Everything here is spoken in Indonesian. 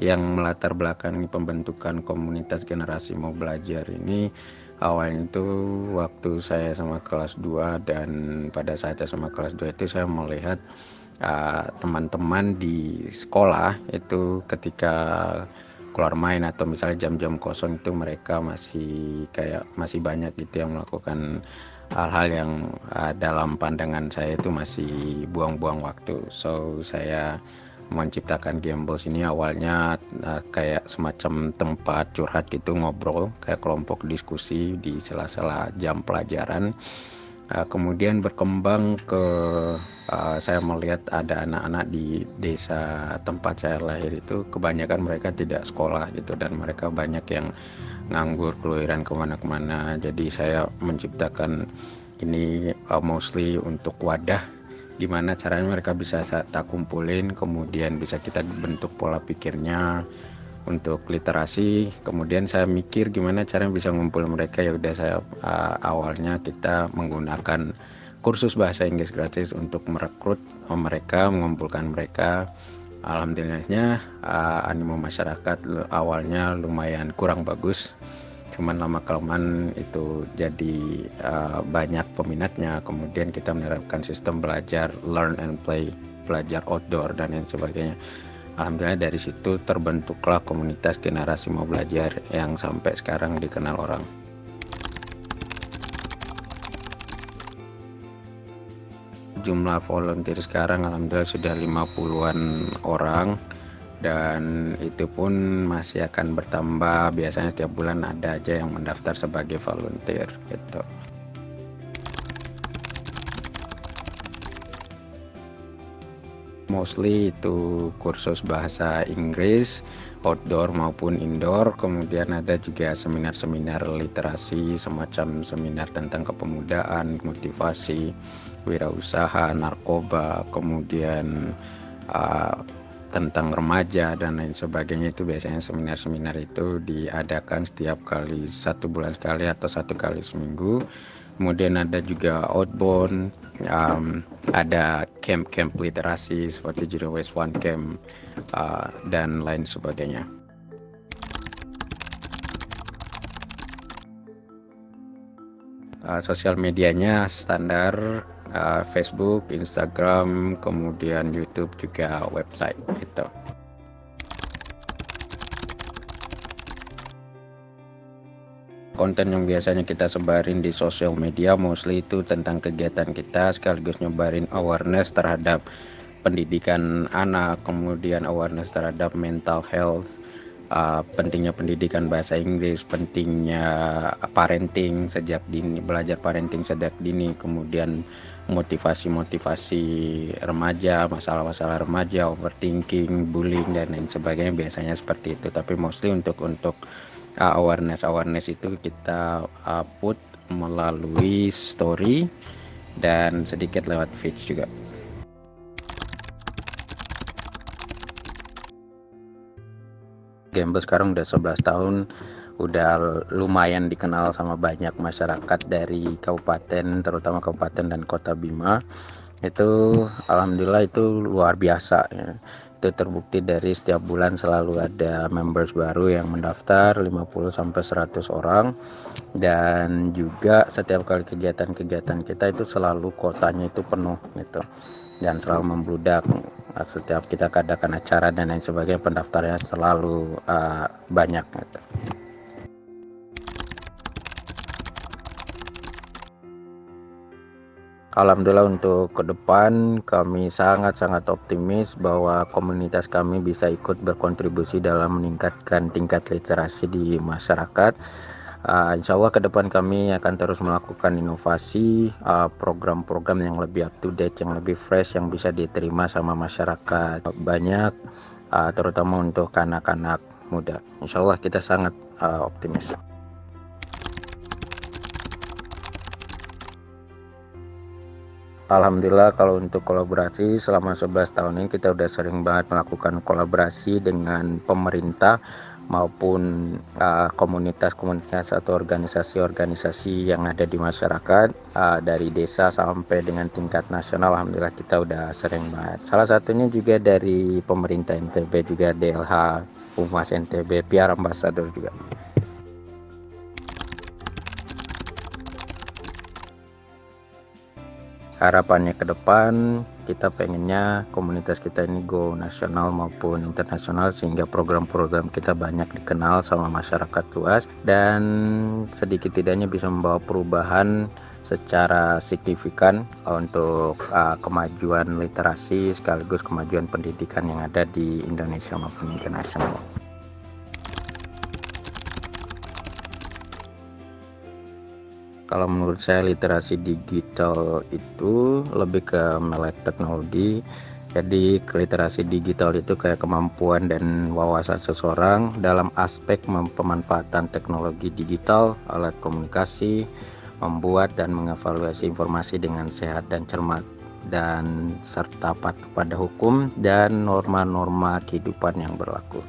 yang melatar belakangi pembentukan komunitas generasi mau belajar ini awalnya itu waktu saya sama kelas 2, dan pada saat saya sama kelas 2 itu saya melihat teman-teman di sekolah itu ketika keluar main atau misalnya jam-jam kosong itu mereka masih banyak gitu yang melakukan hal-hal yang dalam pandangan saya itu masih buang-buang waktu. So saya menciptakan Gambles ini awalnya kayak semacam tempat curhat gitu, ngobrol kayak kelompok diskusi di sela-sela jam pelajaran. Kemudian berkembang ke saya melihat ada anak-anak di desa tempat saya lahir itu kebanyakan mereka tidak sekolah gitu, dan mereka banyak yang nganggur keluyuran kemana-kemana. Jadi saya menciptakan ini mostly untuk wadah gimana caranya mereka bisa tak kumpulin, kemudian bisa kita bentuk pola pikirnya untuk literasi. Kemudian saya mikir gimana caranya bisa ngumpul mereka. Ya udah saya awalnya kita menggunakan kursus bahasa Inggris gratis untuk merekrut mereka, mengumpulkan mereka. Alhamdulillahnya animo masyarakat awalnya lumayan kurang bagus, cuman lama kelamaan itu jadi banyak peminatnya. Kemudian kita menerapkan sistem belajar learn and play, belajar outdoor dan lain sebagainya. Alhamdulillah dari situ terbentuklah komunitas generasi mau belajar yang sampai sekarang dikenal orang. Jumlah volunteer sekarang alhamdulillah sudah 50-an orang, dan itu pun masih akan bertambah. Biasanya setiap bulan ada aja yang mendaftar sebagai volunteer gitu. Mostly itu kursus bahasa Inggris outdoor maupun indoor. Kemudian ada juga seminar-seminar literasi, semacam seminar tentang kepemudaan, motivasi, wirausaha, narkoba, kemudian tentang remaja dan lain sebagainya. Itu biasanya seminar-seminar itu diadakan setiap kali 1 bulan sekali atau 1 kali seminggu. Kemudian ada juga outbound, ada camp-camp literasi seperti Zero Waste One Camp dan lain sebagainya. Sosial medianya standar Facebook, Instagram, kemudian YouTube, juga website gitu. Konten yang biasanya kita sebarin di sosial media mostly itu tentang kegiatan kita, sekaligus nyebarin awareness terhadap pendidikan anak, kemudian awareness terhadap mental health, pentingnya pendidikan bahasa Inggris, pentingnya parenting sejak dini, belajar parenting sejak dini, kemudian motivasi remaja, masalah-masalah remaja, overthinking, bullying dan lain sebagainya, biasanya seperti itu. Tapi mostly untuk awareness itu kita put melalui story dan sedikit lewat feeds juga. Gamble sekarang udah 11 tahun, udah lumayan dikenal sama banyak masyarakat dari kabupaten, terutama kabupaten dan kota Bima. Itu alhamdulillah itu luar biasa ya. Itu terbukti dari setiap bulan selalu ada members baru yang mendaftar 50-100 orang, dan juga setiap kali kegiatan-kegiatan kita itu selalu kotanya itu penuh gitu, dan selalu membludak. Setiap kita adakan acara dan lain sebagainya, pendaftarnya selalu banyak gitu. Alhamdulillah untuk ke depan kami sangat-sangat optimis bahwa komunitas kami bisa ikut berkontribusi dalam meningkatkan tingkat literasi di masyarakat. Insya Allah ke depan kami akan terus melakukan inovasi, program-program yang lebih up to date, yang lebih fresh, yang bisa diterima sama masyarakat banyak, terutama untuk anak-anak muda. Insya Allah kita sangat optimis. Alhamdulillah kalau untuk kolaborasi selama 11 tahun ini kita udah sering banget melakukan kolaborasi dengan pemerintah maupun komunitas-komunitas atau organisasi-organisasi yang ada di masyarakat, dari desa sampai dengan tingkat nasional. Alhamdulillah kita udah sering banget. Salah satunya juga dari pemerintah NTB, juga DLH Humas NTB, PR Ambassador juga. Harapannya ke depan kita pengennya komunitas kita ini go nasional maupun internasional, sehingga program-program kita banyak dikenal sama masyarakat luas dan sedikit tidaknya bisa membawa perubahan secara signifikan untuk kemajuan literasi sekaligus kemajuan pendidikan yang ada di Indonesia maupun internasional. Kalau menurut saya literasi digital itu lebih ke melek teknologi. Jadi literasi digital itu kayak kemampuan dan wawasan seseorang dalam aspek pemanfaatan teknologi digital, alat komunikasi, membuat dan mengevaluasi informasi dengan sehat dan cermat, dan serta patuh pada hukum dan norma-norma kehidupan yang berlaku.